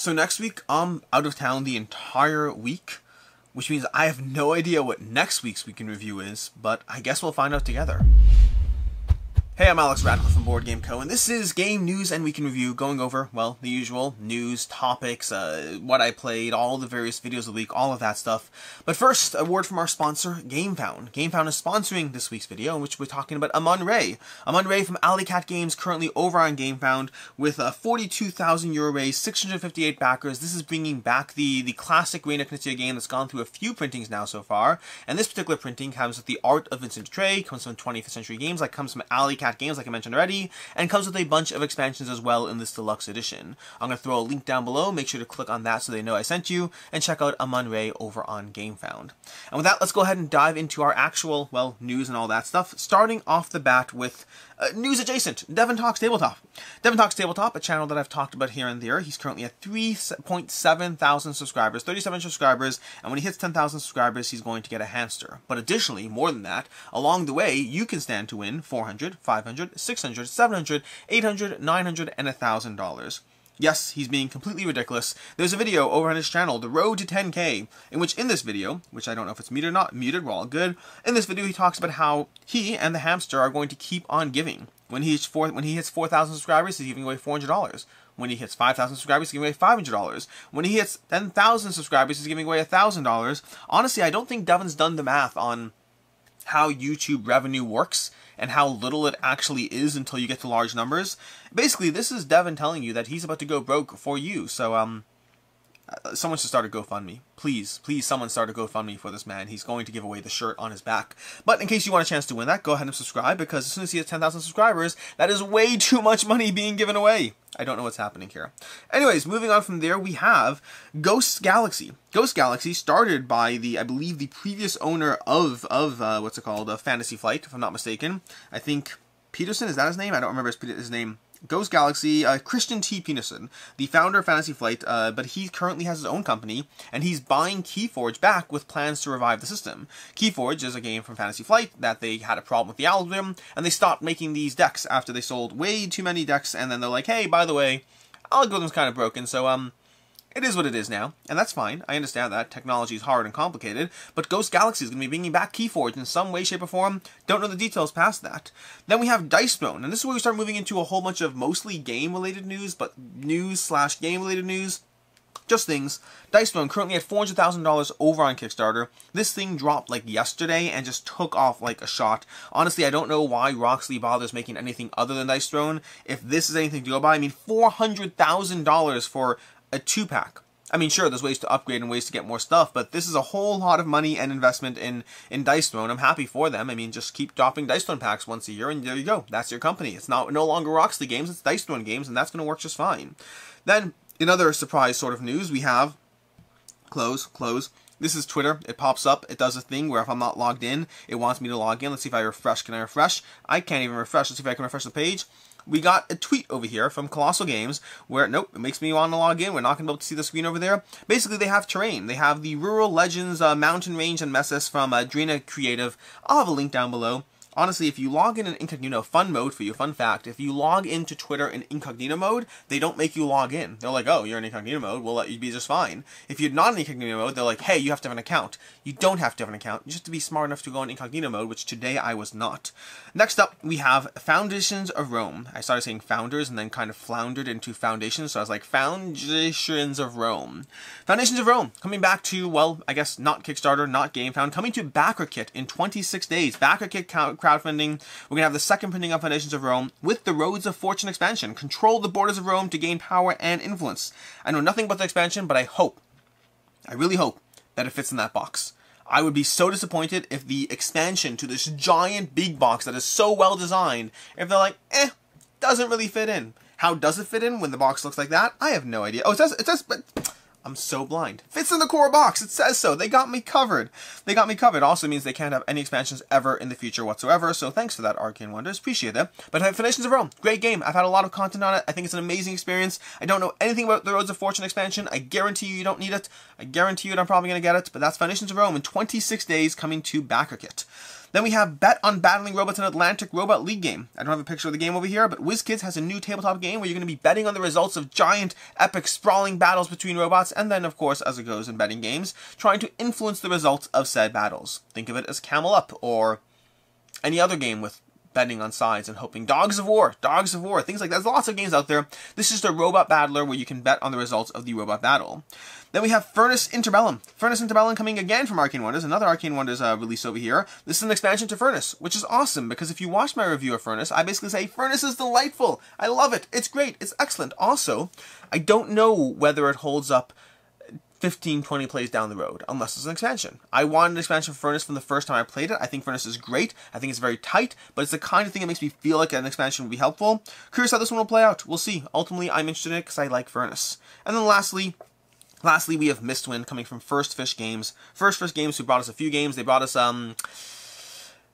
So next week, I'm out of town the entire week, which means I have no idea what next week's Week in Review is, but I guess we'll find out together. Hey, I'm Alex Radcliffe from Board Game Co., and this is Game News and Week in Review, going over, well, the usual news, topics, what I played, all the various videos of the week, all of that stuff. But first, a word from our sponsor, GameFound. GameFound is sponsoring this week's video, in which we're talking about Amun-Re. Amun-Re from Alley Cat Games, currently over on GameFound, with a 42,000 euro raise, 658 backers. This is bringing back the classic Reign of Knizia game that's gone through a few printings now so far, and this particular printing comes with the art of Vincent Dutray, comes from 20th Century Games, comes from Alley Cat Games, like I mentioned already, and comes with a bunch of expansions as well in this deluxe edition. I'm going to throw a link down below, make sure to click on that so they know I sent you, and check out Amun-Re over on GameFound. And with that, let's go ahead and dive into our actual, well, news and all that stuff, starting off the bat with news adjacent, Devon Talks Tabletop. Devon Talks Tabletop, a channel that I've talked about here and there. He's currently at 3.7 thousand subscribers, 37 subscribers, and when he hits 10,000 subscribers, he's going to get a hamster. But additionally, more than that, along the way, you can stand to win $400, $500, $600, $700, $800, $900, and $1,000. Yes, he's being completely ridiculous. There's a video over on his channel, The Road to 10K, in which in this video, which I don't know if it's muted or not, muted, we're all good. In this video, he talks about how he and the hamster are going to keep on giving. When he hits 4,000 subscribers, he's giving away $400. When he hits 5,000 subscribers, he's giving away $500. When he hits 10,000 subscribers, he's giving away $1,000. Honestly, I don't think Devon's done the math on how YouTube revenue works and how little it actually is until you get to large numbers. Basically, this is Devon telling you that he's about to go broke for you. So, someone should start a GoFundMe. Please, someone start a GoFundMe for this man. He's going to give away the shirt on his back. But in case you want a chance to win that, go ahead and subscribe, because as soon as he has 10,000 subscribers, that is way too much money being given away. I don't know what's happening here. Anyways, moving on from there, we have Ghost Galaxy. Ghost Galaxy, started by I believe the previous owner of what's it called, Fantasy Flight, if I'm not mistaken. I think Peterson, is that his name? I don't remember his name. Ghost Galaxy, Christian T. Peterson, the founder of Fantasy Flight, but he currently has his own company, and he's buying Keyforge back with plans to revive the system. Keyforge is a game from Fantasy Flight that they had a problem with the algorithm, and they stopped making these decks after they sold way too many decks, and then they're like, hey, by the way, algorithm's kind of broken, so, it is what it is now, and that's fine. I understand that. Technology is hard and complicated, but Ghost Galaxy is going to be bringing back Keyforge in some way, shape, or form. Don't know the details past that. Then we have Dice Throne, and this is where we start moving into a whole bunch of mostly game-related news, but news/game-related news. Just things. Dice Throne currently at $400,000 over on Kickstarter. This thing dropped like yesterday and just took off like a shot. Honestly, I don't know why Roxley bothers making anything other than Dice Throne. If this is anything to go by, I mean, $400,000 for a 2-pack. I mean, sure, there's ways to upgrade and ways to get more stuff, but this is a whole lot of money and investment in Dice Throne. I'm happy for them. I mean, just keep dropping Dice Throne packs once a year, and there you go. That's your company. It's no longer Roxley Games, it's Dice Throne Games, and that's going to work just fine. Then, in other surprise sort of news, we have close. This is Twitter. It pops up. It does a thing where if I'm not logged in, it wants me to log in. Let's see if I refresh. Can I refresh? I can't even refresh. Let's see if I can refresh the page. We got a tweet over here from Colossal Games where, nope, it makes me want to log in. We're not going to be able to see the screen over there. Basically, they have terrain. They have the Rural Legends Mountain Range and Messes from Drina Creative. I'll have a link down below. Honestly, if you log in incognito, fun mode for you, fun fact, if you log into Twitter in incognito mode, they don't make you log in. They're like, oh, you're in incognito mode, we'll let you be just fine. If you're not in incognito mode, they're like, hey, you have to have an account. You don't have to have an account, you just have to be smart enough to go in incognito mode, which today I was not. Next up, we have Foundations of Rome. I started saying founders and then kind of floundered into foundations, so I was like, Foundations of Rome. Foundations of Rome, coming back to, well, I guess not Kickstarter, not GameFound, coming to BackerKit in 26 days. BackerKit crowdfunding. We're going to have the second printing of Foundations of Rome with the Roads of Fortune expansion. Control the borders of Rome to gain power and influence. I know nothing about the expansion, but I really hope that it fits in that box. I would be so disappointed if the expansion to this giant big box that is so well designed, if they're like, doesn't really fit in. How does it fit in when the box looks like that? I have no idea. Oh, it says, but I'm so blind. Fits in the core box. It says so. They got me covered. They got me covered. Also means they can't have any expansions ever in the future whatsoever. So thanks for that, Arcane Wonders. Appreciate that. But Foundations of Rome, great game. I've had a lot of content on it. I think it's an amazing experience. I don't know anything about the Roads of Fortune expansion. I guarantee you don't need it. I guarantee you I'm probably going to get it. But that's Foundations of Rome in 26 days coming to BackerKit. Then we have Bet on Battling Robots in Atlantic Robot League game. I don't have a picture of the game over here, but WizKids has a new tabletop game where you're going to be betting on the results of giant, epic, sprawling battles between robots, and then, of course, as it goes in betting games, trying to influence the results of said battles. Think of it as Camel Up, or any other game with betting on sides and hoping. Dogs of War, things like that. There's lots of games out there. This is the Robot Battler where you can bet on the results of the robot battle. Then we have Furnace Interbellum. Furnace Interbellum coming again from Arcane Wonders. Another Arcane Wonders release over here. This is an expansion to Furnace, which is awesome because if you watch my review of Furnace, I basically say, Furnace is delightful. I love it. It's great. It's excellent. Also, I don't know whether it holds up 15, 20 plays down the road, unless it's an expansion. I wanted an expansion for Furnace from the first time I played it. I think Furnace is great. I think it's very tight, but it's the kind of thing that makes me feel like an expansion would be helpful. Curious how this one will play out. We'll see. Ultimately, I'm interested in it because I like Furnace. And then lastly, we have Mistwind coming from First Fish Games. First Fish Games, who brought us a few games. They brought us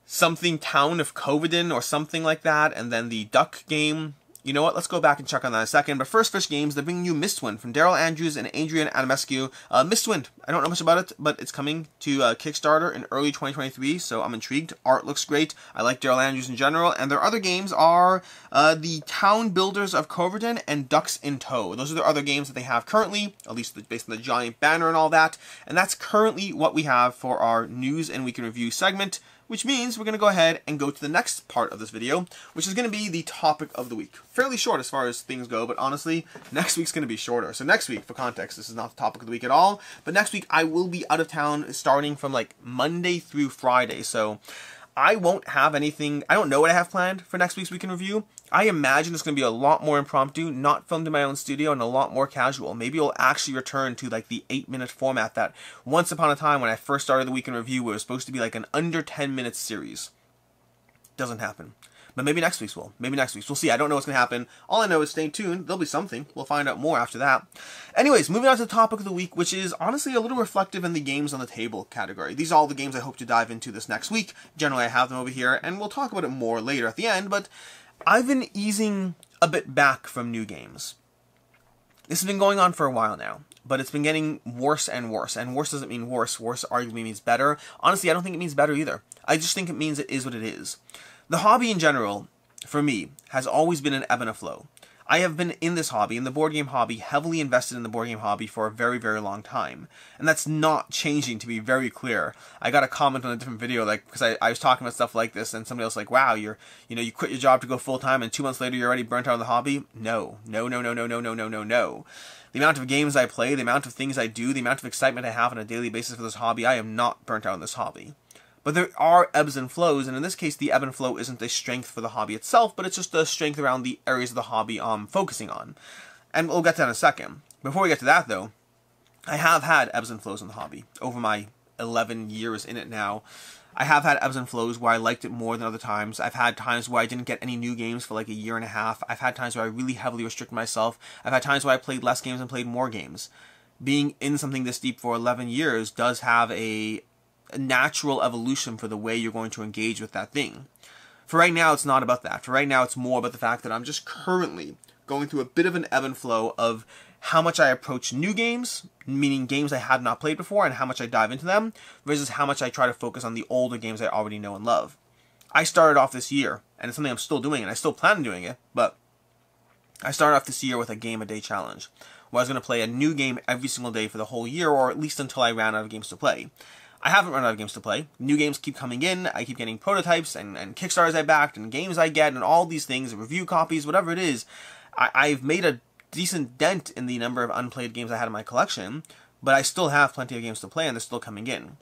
something Town of Covidin or something like that, and then the Duck game. You know what? Let's go back and check on that in a second. But First Fish Games, they're bringing you Mistwind from Daryl Andrews and Adrian Adamescu. Mistwind, I don't know much about it, but it's coming to Kickstarter in early 2023, so I'm intrigued. Art looks great. I like Daryl Andrews in general. And their other games are the Town Builders of Coverdon and Ducks in Tow. Those are the other games that they have currently, at least based on the giant banner and all that. And that's currently what we have for our News and Week in Review segment, which means we're going to go ahead and go to the next part of this video, which is going to be the topic of the week. Fairly short as far as things go, but honestly, next week's going to be shorter. So next week, for context, this is not the topic of the week at all, but next week I will be out of town starting from like Monday through Friday, so I won't have anything. I don't know what I have planned for next week's Week in Review. I imagine it's going to be a lot more impromptu, not filmed in my own studio, and a lot more casual. Maybe it'll actually return to like the 8-minute format that once upon a time when I first started the Week in Review, where it was supposed to be like an under 10-minute series. Doesn't happen. But maybe next week's will. Maybe next week's. We'll see. I don't know what's going to happen. All I know is stay tuned. There'll be something. We'll find out more after that. Anyways, moving on to the topic of the week, which is honestly a little reflective in the games on the table category. These are all the games I hope to dive into this next week. Generally, I have them over here, and we'll talk about it more later at the end, but I've been easing a bit back from new games. This has been going on for a while now, but it's been getting worse and worse. And worse doesn't mean worse. Worse arguably means better. Honestly, I don't think it means better either. I just think it means it is what it is. The hobby in general, for me, has always been an ebb and a flow. I have been in this hobby, in the board game hobby, heavily invested in the board game hobby for a very, very long time. And that's not changing, to be very clear. I got a comment on a different video, like, because I was talking about stuff like this, and somebody else like, wow, you quit your job to go full-time, and 2 months later you're already burnt out on the hobby? No. No, no, no, no, no, no, no, no, no. The amount of games I play, the amount of things I do, the amount of excitement I have on a daily basis for this hobby, I am not burnt out on this hobby. But there are ebbs and flows, and in this case, the ebb and flow isn't a strength for the hobby itself, but it's just a strength around the areas of the hobby I'm focusing on. And we'll get to that in a second. Before we get to that, though, I have had ebbs and flows in the hobby. Over my 11 years in it now, I have had ebbs and flows where I liked it more than other times. I've had times where I didn't get any new games for like a year and a half. I've had times where I really heavily restricted myself. I've had times where I played less games and played more games. Being in something this deep for 11 years does have a natural evolution for the way you're going to engage with that thing. For right now, it's not about that. For right now, it's more about the fact that I'm just currently going through a bit of an ebb and flow of how much I approach new games, meaning games I had not played before, and how much I dive into them, versus how much I try to focus on the older games I already know and love. I started off this year, and it's something I'm still doing, and I still plan on doing it, but I started off this year with a game-a-day challenge, where I was going to play a new game every single day for the whole year, or at least until I ran out of games to play. I haven't run out of games to play. New games keep coming in. I keep getting prototypes and Kickstarters I backed and games I get and all these things, review copies, whatever it is. I've made a decent dent in the number of unplayed games I had in my collection, but I still have plenty of games to play and they're still coming in.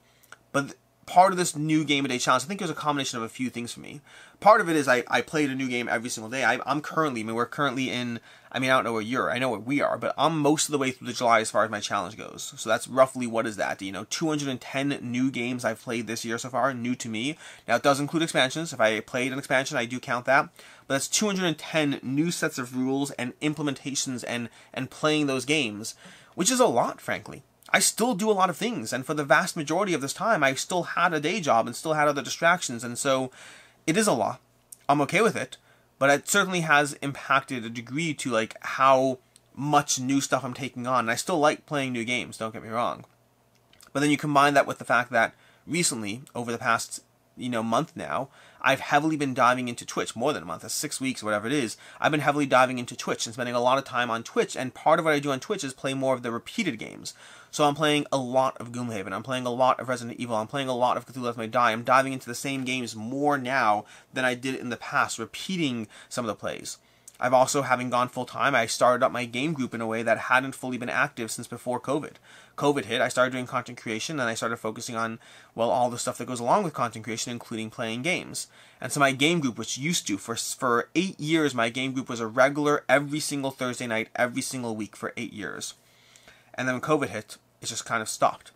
But part of this new game-a-day challenge, I think it was a combination of a few things for me. Part of it is I played a new game every single day. We're currently in, I don't know where you're, I know where we are, but I'm most of the way through July as far as my challenge goes. So that's roughly, what is that? 210 new games I've played this year so far, new to me. Now it does include expansions. If I played an expansion, I do count that. But that's 210 new sets of rules and implementations and playing those games, which is a lot, frankly. I still do a lot of things, and for the vast majority of this time, I still had a day job and still had other distractions, and so it is a lot. I'm okay with it, but it certainly has impacted a degree to like how much new stuff I'm taking on, and I still like playing new games, don't get me wrong. But then you combine that with the fact that recently, over the past month now, I've heavily been diving into Twitch. More than a month, 6 weeks, whatever it is. I've been heavily diving into Twitch and spending a lot of time on Twitch, and part of what I do on Twitch is play more of the repeated games. So I'm playing a lot of Gloomhaven, I'm playing a lot of Resident Evil, I'm playing a lot of Cthulhu Left May Die. I'm diving into the same games more now than I did in the past, repeating some of the plays. I've also, having gone full-time, I started up my game group in a way that hadn't fully been active since before COVID. COVID hit, I started doing content creation, and I started focusing on, well, all the stuff that goes along with content creation, including playing games. And so my game group, which used to, for 8 years, my game group was a regular every single Thursday night, every single week for 8 years. And then when COVID hit, it just kind of stopped.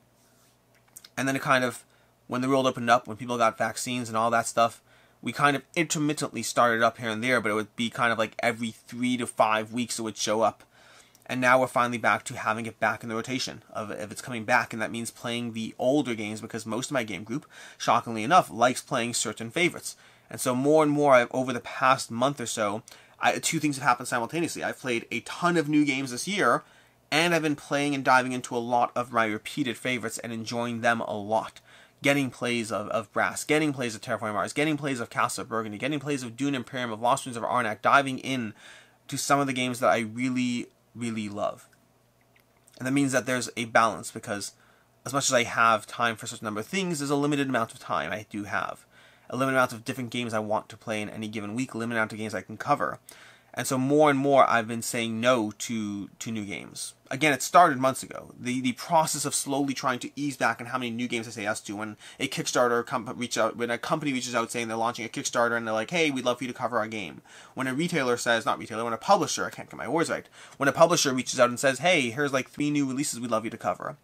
And then it kind of, when the world opened up, when people got vaccines and all that stuff, we kind of intermittently started up here and there, but it would be kind of like every 3 to 5 weeks it would show up. And now we're finally back to having it back in the rotation of if it's coming back, and that means playing the older games, because most of my game group, shockingly enough, likes playing certain favorites. And so more and more, over the past month or so, two things have happened simultaneously. I've played a ton of new games this year, and I've been playing and diving into a lot of my repeated favorites and enjoying them a lot. Getting plays of Brass, getting plays of Terraforming Mars, getting plays of Castle of Burgundy, getting plays of Dune Imperium, of Lost Ruins of Arnak, diving in to some of the games that I really, really love. And that means that there's a balance, because as much as I have time for a certain number of things, there's a limited amount of time I do have. A limited amount of different games I want to play in any given week, a limited amount of games I can cover. And so more and more I've been saying no to new games. Again, it started months ago. The process of slowly trying to ease back on how many new games I say yes to. When a Kickstarter when a company reaches out saying they're launching a Kickstarter and they're like, hey, we'd love for you to cover our game. When a retailer says, not retailer, when a publisher, I can't get my words right. When a publisher reaches out and says, hey, here's like 3 new releases we'd love you to cover.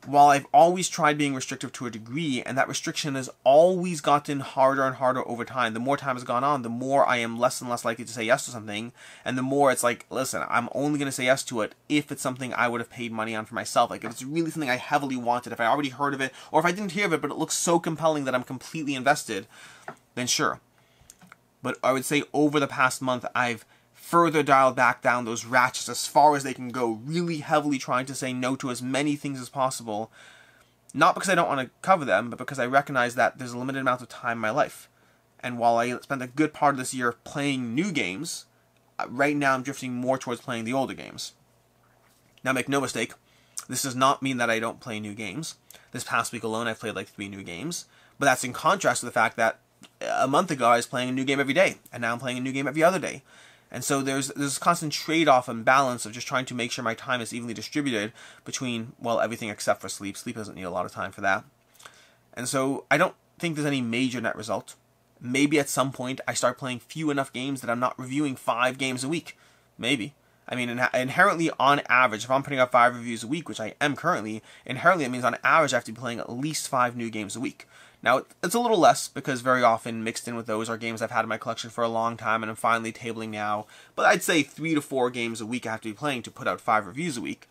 While I've always tried being restrictive to a degree, and that restriction has always gotten harder and harder over time, the more time has gone on, the more I am less and less likely to say yes to something, and the more it's like, listen, I'm only going to say yes to it if it's something I would have paid money on for myself. Like, if it's really something I heavily wanted, if I already heard of it, or if I didn't hear of it, but it looks so compelling that I'm completely invested, then sure. But I would say over the past month, I've further dialed back down those ratchets as far as they can go, really heavily trying to say no to as many things as possible. Not because I don't want to cover them, but because I recognize that there's a limited amount of time in my life. And while I spent a good part of this year playing new games, right now I'm drifting more towards playing the older games. Now make no mistake, this does not mean that I don't play new games. This past week alone I've played like 3 new games, but that's in contrast to the fact that a month ago I was playing a new game every day, and now I'm playing a new game every other day. And so there's this constant trade-off and balance of just trying to make sure my time is evenly distributed between, well, everything except for sleep. Sleep doesn't need a lot of time for that. And so I don't think there's any major net result. Maybe at some point I start playing few enough games that I'm not reviewing 5 games a week. Maybe. I mean, inherently on average, if I'm putting up 5 reviews a week, which I am currently, inherently it means on average I have to be playing at least 5 new games a week. Now, it's a little less, because very often mixed in with those are games I've had in my collection for a long time and I'm finally tabling now. But I'd say 3 to 4 games a week I have to be playing to put out 5 reviews a week.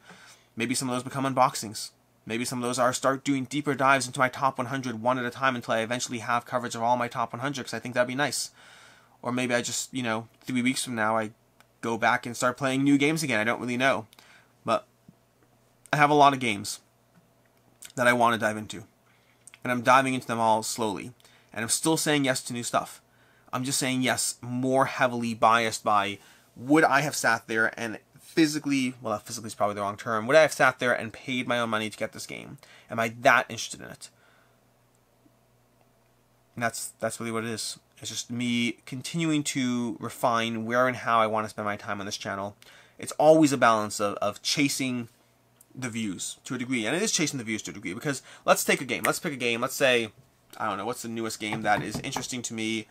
Maybe some of those become unboxings. Maybe some of those are start doing deeper dives into my top 100 one at a time until I eventually have coverage of all my top 100, because I think that'd be nice. Or maybe I just, 3 weeks from now I go back and start playing new games again. I don't really know. But I have a lot of games that I want to dive into. And I'm diving into them all slowly. And I'm still saying yes to new stuff. I'm just saying yes more heavily biased by, would I have sat there and physically, well, physically is probably the wrong term, would I have sat there and paid my own money to get this game? Am I that interested in it? And that's really what it is. It's just me continuing to refine where and how I want to spend my time on this channel. It's always a balance of chasing the views to a degree, and it is chasing the views to a degree, because let's take a game. Let's pick a game. Let's say, I don't know, what's the newest game that is interesting to me?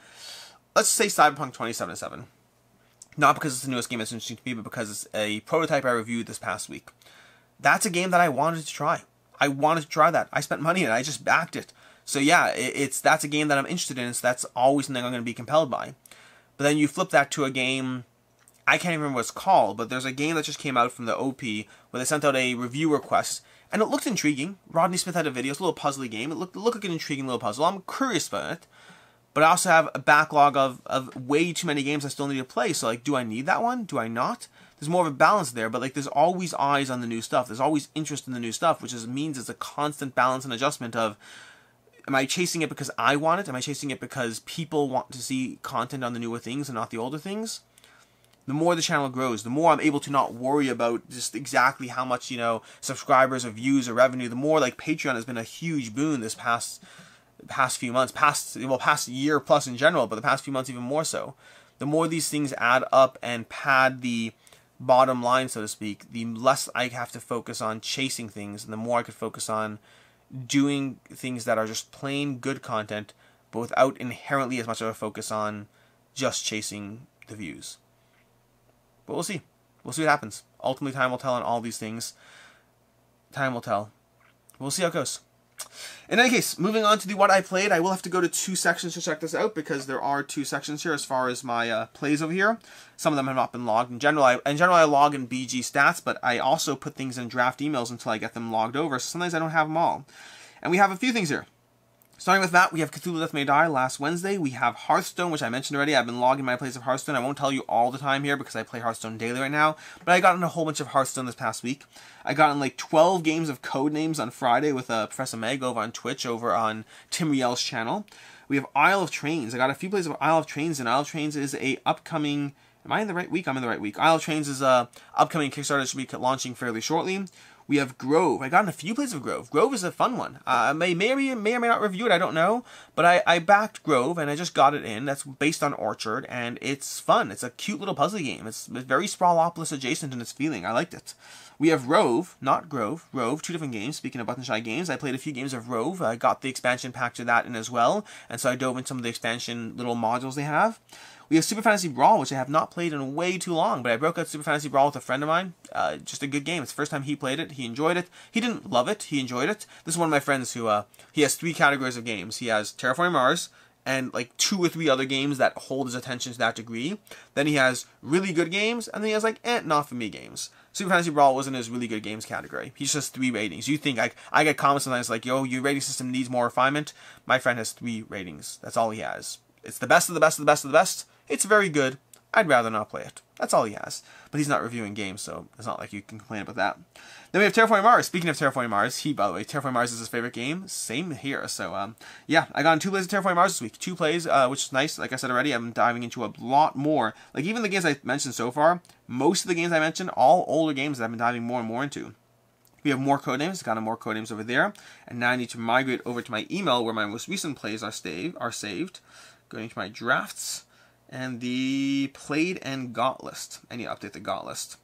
Let's say Cyberpunk 2077. Not because it's the newest game that's interesting to me, but because it's a prototype I reviewed this past week. That's a game that I wanted to try. I wanted to try that. I spent money in it. I just backed it. So yeah, that's a game that I'm interested in, so that's always something I'm going to be compelled by. But then you flip that to a game, I can't even remember what it's called, but there's a game that just came out from the OP where they sent out a review request, and it looked intriguing. Rodney Smith had a video. It's a little puzzly game. It looked like an intriguing little puzzle. I'm curious about it. But I also have a backlog of way too many games I still need to play. So, like, do I need that one? Do I not? There's more of a balance there, but, like, there's always eyes on the new stuff. There's always interest in the new stuff, which means it's a constant balance and adjustment of, Am I chasing it because I want it? Am I chasing it because people want to see content on the newer things and not the older things? The more the channel grows, the more I'm able to not worry about just exactly how much, you know, subscribers or views or revenue. The more, like, Patreon has been a huge boon this past few months, past year plus in general, but the past few months even more so. The more these things add up and pad the bottom line, so to speak, the less I have to focus on chasing things, and the more I could focus on doing things that are just plain good content, but without inherently as much of a focus on just chasing the views. But we'll see. We'll see what happens. Ultimately, time will tell on all these things. Time will tell. We'll see how it goes. In any case, moving on to the what I played, I will have to go to 2 sections to check this out, because there are 2 sections here as far as my plays over here. Some of them have not been logged. In general, I log in BG stats, but I also put things in draft emails until I get them logged over, so sometimes I don't have them all. And we have a few things here. Starting with that, we have Cthulhu Death May Die last Wednesday. We have Hearthstone, which I mentioned already. I've been logging my plays of Hearthstone. I won't tell you all the time here because I play Hearthstone daily right now. But I got in a whole bunch of Hearthstone this past week. I got in like 12 games of Codenames on Friday with Professor Meg over on Twitch, over on Tim Riel's channel. We have Isle of Trains. I got a few plays of Isle of Trains, and Isle of Trains is a upcoming... Am I in the right week? I'm in the right week. Isle of Trains is a upcoming Kickstarter that should be launching fairly shortly. We have Grove. I got in a few plays of Grove. Grove is a fun one. I may or may not review it, I don't know. But I backed Grove, and I just got it in. That's based on Orchard, and it's fun. It's a cute little puzzle game. It's very Sprawlopolis adjacent in its feeling. I liked it. We have Rove, not Grove. Rove, 2 different games. Speaking of Button Shy games, I played a few games of Rove. I got the expansion pack to that in as well, and so I dove into some of the expansion little modules they have. We have Super Fantasy Brawl, which I have not played in way too long, but I broke out Super Fantasy Brawl with a friend of mine. Just a good game. It's the first time he played it. He enjoyed it. He didn't love it. He enjoyed it. This is one of my friends who, he has 3 categories of games. He has Terraforming Mars, and like 2 or 3 other games that hold his attention to that degree. Then he has really good games, and then he has like, not for me games. Super Fantasy Brawl wasn't his really good games category. He's just 3 ratings. You think, I get comments sometimes like, yo, your rating system needs more refinement. My friend has 3 ratings. That's all he has. It's the best of the best of the best of the best. It's very good. I'd rather not play it. That's all he has. But he's not reviewing games, so it's not like you can complain about that. Then we have Terraforming Mars. Speaking of Terraforming Mars, by the way, Terraforming Mars is his favorite game. Same here. So, yeah, I got in 2 plays of Terraforming Mars this week. 2 plays, which is nice. Like I said already, I'm diving into a lot more. Like, even the games I mentioned so far, most of the games I mentioned, all older games that I've been diving more and more into. We have more Codenames. Got more Codenames over there. And now I need to migrate over to my email where my most recent plays are saved. Going to my drafts. And the played and got list. I need to update the got list.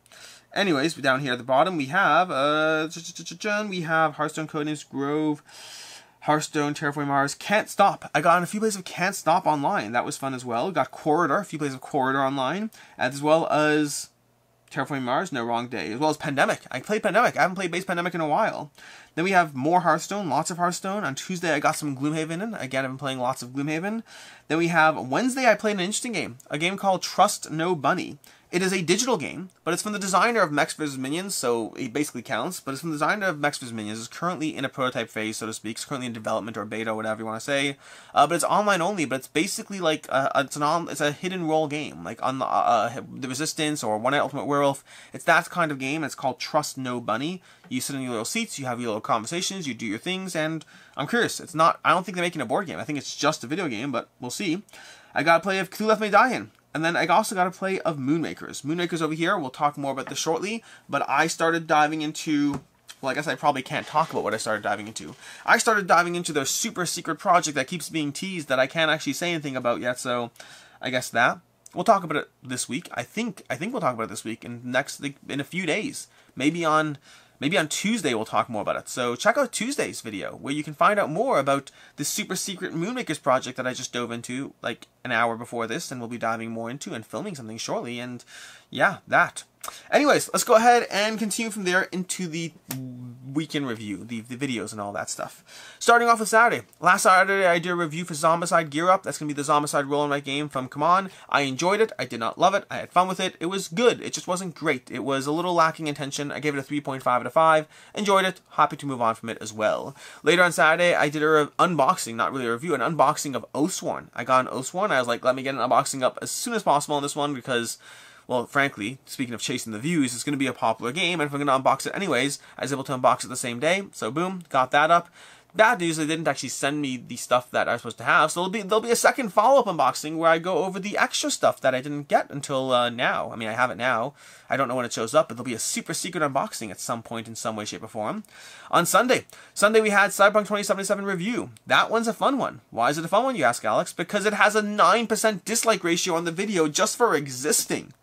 Anyways, down here at the bottom we have Hearthstone Codenames, Grove, Hearthstone, Terraforming Mars, Can't Stop. I got in a few plays of Can't Stop online. That was fun as well. Got Corridor, a few plays of Corridor online, as well as Terraforming Mars, No Wrong Day, as well as Pandemic. I played Pandemic. I haven't played base Pandemic in a while. Then we have more Hearthstone, lots of Hearthstone. On Tuesday, I got some Gloomhaven in. Again, I've been playing lots of Gloomhaven. Then we have Wednesday, I played an interesting game. A game called Trust No Bunny. It is a digital game, but it's from the designer of Mechs vs. Minions, so it basically counts. But it's from the designer of Mechs vs. Minions. It's currently in a prototype phase, so to speak. It's currently in development or beta, whatever you want to say. But it's online only. But it's basically like it's a hidden role game, like on the Resistance or One Night Ultimate Werewolf. It's that kind of game. It's called Trust No Bunny. You sit in your little seats, you have your little conversations, you do your things, and I'm curious. It's not. I don't think they're making a board game. I think it's just a video game, but we'll see. I got to play of Cthulhu Death May Die in. And then I also got to play of Moonmakers. Moonmakers over here, we'll talk more about this shortly, but I started diving into, well, I guess I probably can't talk about what I started diving into. I started diving into the super secret project that keeps being teased that I can't actually say anything about yet, so I guess that. We'll talk about it this week. I think we'll talk about it this week, and in a few days. Maybe on Tuesday we'll talk more about it. So check out Tuesday's video where you can find out more about this super secret Moonmakers project that I just dove into like an hour before this, and we'll be diving more into and filming something shortly, and yeah, that. Anyways, let's go ahead and continue from there into the weekend review, the videos and all that stuff. Starting off with Saturday. Last Saturday, I did a review for Zombicide Gear Up. That's going to be the Zombicide roll in my game from Come On. I enjoyed it. I did not love it. I had fun with it. It was good. It just wasn't great. It was a little lacking in tension. I gave it a 3.5 out of 5. Enjoyed it. Happy to move on from it as well. Later on Saturday, I did an unboxing, not really a review, an unboxing of Oathsworn. I got an Oathsworn. I was like, let me get an unboxing up as soon as possible on this one because, well, frankly, speaking of chasing the views, it's going to be a popular game, and if I'm going to unbox it anyways, I was able to unbox it the same day, so boom, got that up. Bad news, they didn't actually send me the stuff that I was supposed to have, so there'll be a second follow-up unboxing where I go over the extra stuff that I didn't get until now. I mean, I have it now. I don't know when it shows up, but there'll be a super secret unboxing at some point in some way, shape, or form. On Sunday we had Cyberpunk 2077 review. That one's a fun one. Why is it a fun one, you ask, Alex? Because it has a 9% dislike ratio on the video just for existing.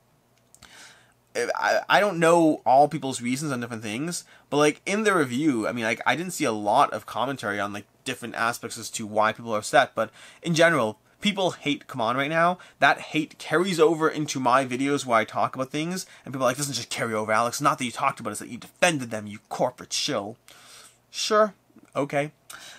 I don't know all people's reasons on different things, but like in the review, I mean, like I didn't see a lot of commentary on like different aspects as to why people are upset, but in general, people hate Come On right now. That hate carries over into my videos where I talk about things, and people are like, it doesn't just carry over, Alex. Not that you talked about it, it's that you defended them, you corporate shill. Sure, okay.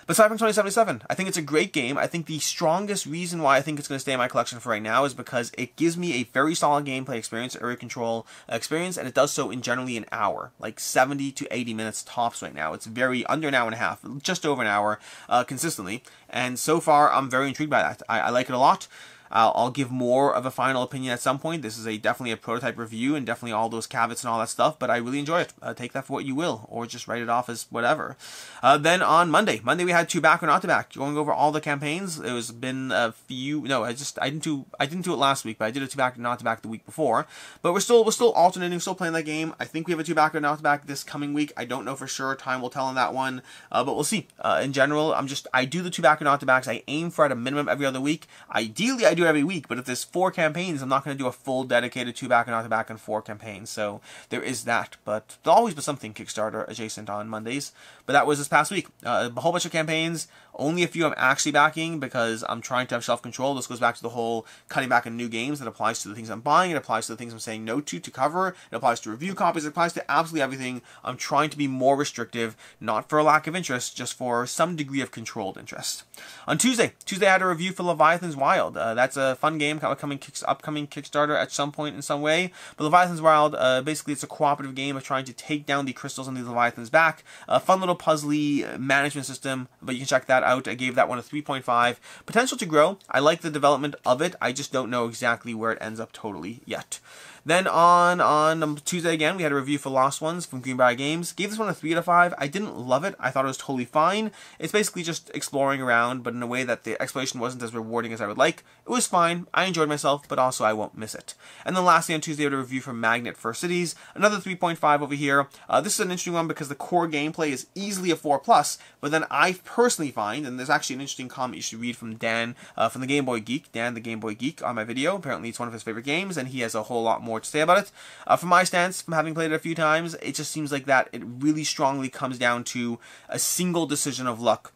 But Cyberpunk 2077, I think it's a great game. I think the strongest reason why I think it's going to stay in my collection for right now is because it gives me a very solid gameplay experience, area control experience, and it does so in generally an hour, like 70 to 80 minutes tops right now. It's very under an hour and a half, just over an hour consistently, and so far I'm very intrigued by that. I like it a lot. I'll give more of a final opinion at some point. This is definitely a prototype review and definitely all those caveats and all that stuff, but I really enjoy it. Take that for what you will, or just write it off as whatever. Then on Monday we had 2 back or not to back, going over all the campaigns. It was been a few. No, I didn't do it last week, but I did a 2 back or not to back the week before. But we're still alternating, still playing that game. I think we have a 2 back or not to back this coming week. I don't know for sure. Time will tell on that one, but we'll see. In general, I do the 2 back or not to backs. I aim for at a minimum every other week. Ideally, I do every week, but if there's 4 campaigns, I'm not going to do a full dedicated 2 back and not to back on 4 campaigns, so there is that. But there'll always be something Kickstarter adjacent on Mondays. But that was this past week. A whole bunch of campaigns, only a few I'm actually backing because I'm trying to have self-control. This goes back to the whole cutting back on new games. That applies to the things I'm buying, it applies to the things I'm saying no to cover, it applies to review copies, it applies to absolutely everything. I'm trying to be more restrictive, not for a lack of interest, just for some degree of controlled interest. On Tuesday I had a review for Leviathan's Wild. That's a fun game, upcoming Kickstarter at some point in some way. But Leviathan's Wild, basically it's a cooperative game of trying to take down the crystals on the Leviathan's back. A fun little puzzly management system, but you can check that out. I gave that one a 3.5. Potential to grow. I like the development of it. I just don't know exactly where it ends up totally yet. Then on Tuesday again, we had a review for Lost Ones from Greenbrier Games. Gave this one a 3 out of 5. I didn't love it. I thought it was totally fine. It's basically just exploring around, but in a way that the exploration wasn't as rewarding as I would like. It was fine. I enjoyed myself, but also I won't miss it. And then lastly on Tuesday, we had a review for Magnate for Cities. Another 3.5 over here. This is an interesting one because the core gameplay is easily a 4+, but then I personally find, and there's actually an interesting comment you should read from Dan from the Game Boy Geek, Dan the Game Boy Geek, on my video. Apparently it's one of his favorite games, and he has a whole lot more to say about it. From my stance, from having played it a few times, it just seems like that it really strongly comes down to a single decision of luck.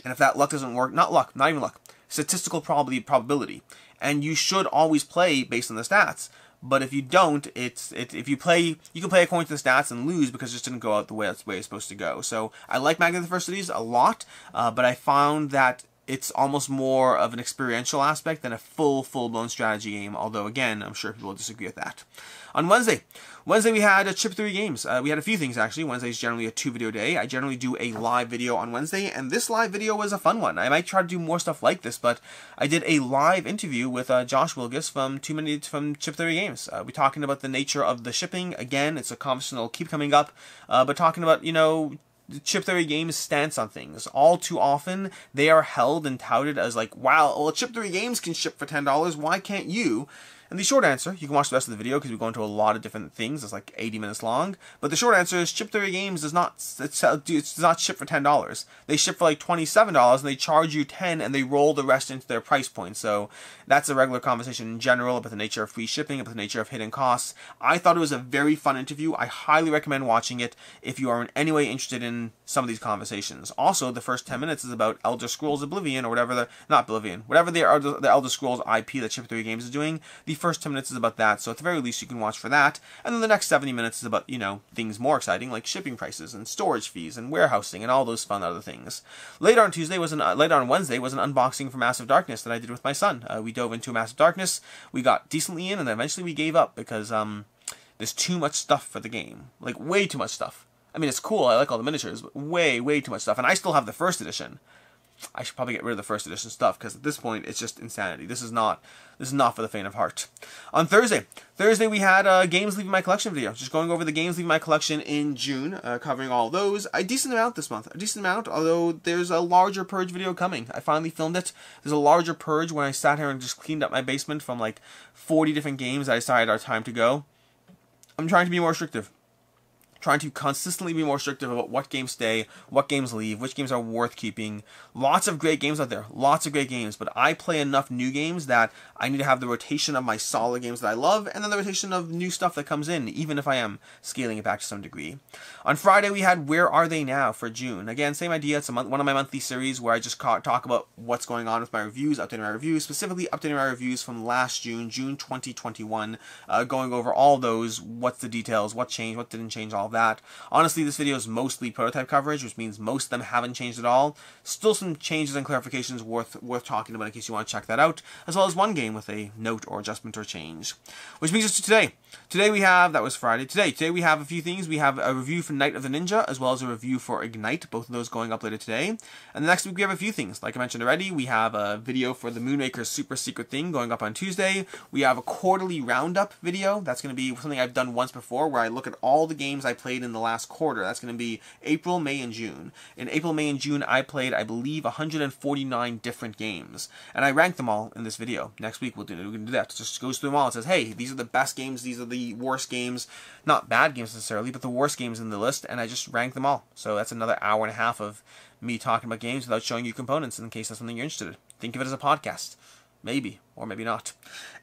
And if that luck doesn't work, not even luck, statistical probability. And you should always play based on the stats. But if you don't, if you play, you can play according to the stats and lose because it just didn't go out the way it's supposed to go. So I like Magnate for Cities a lot, but I found that it's almost more of an experiential aspect than a full-blown strategy game, although, again, I'm sure people will disagree with that. On Wednesday we had Chip Theory Games. We had a few things, actually. Wednesday is generally a 2-video day. I generally do a live video on Wednesday, and this live video was a fun one. I might try to do more stuff like this, but I did a live interview with Josh Wilgus from Chip Theory Games. We're talking about the nature of the shipping. Again, it's a conversation that will keep coming up, but talking about, you know, Chip Theory Games' stance on things. All too often, they are held and touted as like, wow, well, Chip Theory Games can ship for $10, why can't you? And the short answer, you can watch the rest of the video because we go into a lot of different things. It's like 80 minutes long. But the short answer is Chip Theory Games does not ship for $10. They ship for like $27 and they charge you $10 and they roll the rest into their price point. So that's a regular conversation in general about the nature of free shipping, about the nature of hidden costs. I thought it was a very fun interview. I highly recommend watching it if you are in any way interested in some of these conversations. Also, the first 10 minutes is about Elder Scrolls Oblivion, or whatever whatever the Elder Scrolls IP that Chip Theory Games is doing. The first 10 minutes is about that, so at the very least you can watch for that. And then the next 70 minutes is about, you know, things more exciting like shipping prices and storage fees and warehousing and all those fun other things. Later on Wednesday was an unboxing for Massive Darkness that I did with my son. We dove into Massive Darkness. We got decently in, and then eventually we gave up because there's too much stuff for the game, like way too much stuff. I mean, it's cool. I like all the miniatures, but way too much stuff. And I still have the first edition. I should probably get rid of the first edition stuff, because at this point it's just insanity. This is not for the faint of heart. On Thursday we had games leaving my collection video, just going over the games leaving my collection in June, covering all those. A decent amount this month, although there's a larger purge video coming. I finally filmed it. There's a larger purge when I sat here and just cleaned up my basement from like 40 different games that I decided are time to go. I'm trying to be more restrictive. Trying to consistently be more restrictive about what games stay, what games leave, which games are worth keeping. Lots of great games out there, lots of great games, but I play enough new games that I need to have the rotation of my solid games that I love, and then the rotation of new stuff that comes in, even if I am scaling it back to some degree. On Friday we had Where Are They Now for June. Again, same idea, it's one of my monthly series where I just talk about what's going on with my reviews, updating my reviews, specifically updating my reviews from last June 2021, going over all those, what's the details, what changed, what didn't change, all that. Honestly, this video is mostly prototype coverage, which means most of them haven't changed at all. Still some changes and clarifications worth talking about in case you want to check that out, as well as one game with a note or adjustment or change. Which brings us to today. Today we have, that was Friday, today we have a few things. We have a review for Night of the Ninja, as well as a review for Ignite, both of those going up later today. And the next week we have a few things. Like I mentioned already, we have a video for the Moonraker's super secret thing going up on Tuesday. We have a quarterly roundup video. That's going to be something I've done once before, where I look at all the games I played in the last quarter. That's going to be April, May, and June. In April, May, and June, I played, I believe, 149 different games, and I ranked them all in this video. Next week we're going to do that. It just goes through them all and says, hey, these are the best games, these are the worst games, not bad games necessarily, but the worst games in the list, and I just rank them all. So that's another hour and a half of me talking about games without showing you components, in case that's something you're interested in. Think of it as a podcast. Maybe, or maybe not.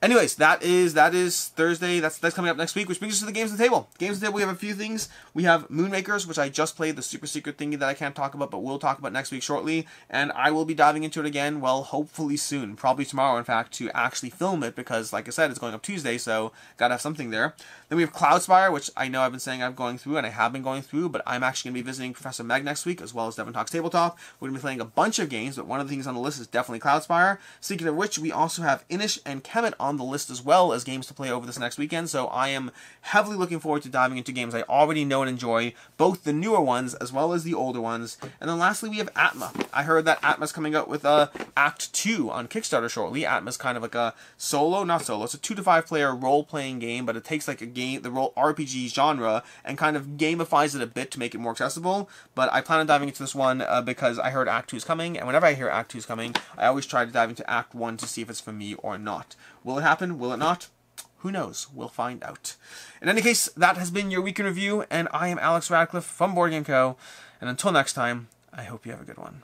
Anyways, that is Thursday. That's coming up next week, which brings us to the games on the table. Games on the table, we have a few things. We have Moonrakers, which I just played, the super secret thingy that I can't talk about, but we'll talk about next week shortly. And I will be diving into it again, well, hopefully soon. Probably tomorrow, in fact, to actually film it, because, like I said, it's going up Tuesday, so gotta have something there. Then we have Cloudspire, which I know I've been saying I'm going through, and I have been going through, but I'm actually going to be visiting Professor Meg next week, as well as Devon Talks Tabletop. We're going to be playing a bunch of games, but one of the things on the list is definitely Cloudspire. Speaking of which, we also have Inish and Kemet on the list as well as games to play over this next weekend, so I am heavily looking forward to diving into games I already know and enjoy, both the newer ones as well as the older ones. And then lastly we have Atma. I heard that Atma's coming out with Act 2 on Kickstarter shortly. Atma's kind of like a not solo, it's a 2 to 5 player role-playing game, but it takes like the role RPG genre and kind of gamifies it a bit to make it more accessible. But I plan on diving into this one because I heard Act 2 is coming, and whenever I hear Act 2 is coming, I always try to dive into Act 1 to see if it's for me or not. Will it happen? Will it not? Who knows? We'll find out. In any case, that has been your week in review, and I am Alex Radcliffe from Board Game Co. And until next time, I hope you have a good one.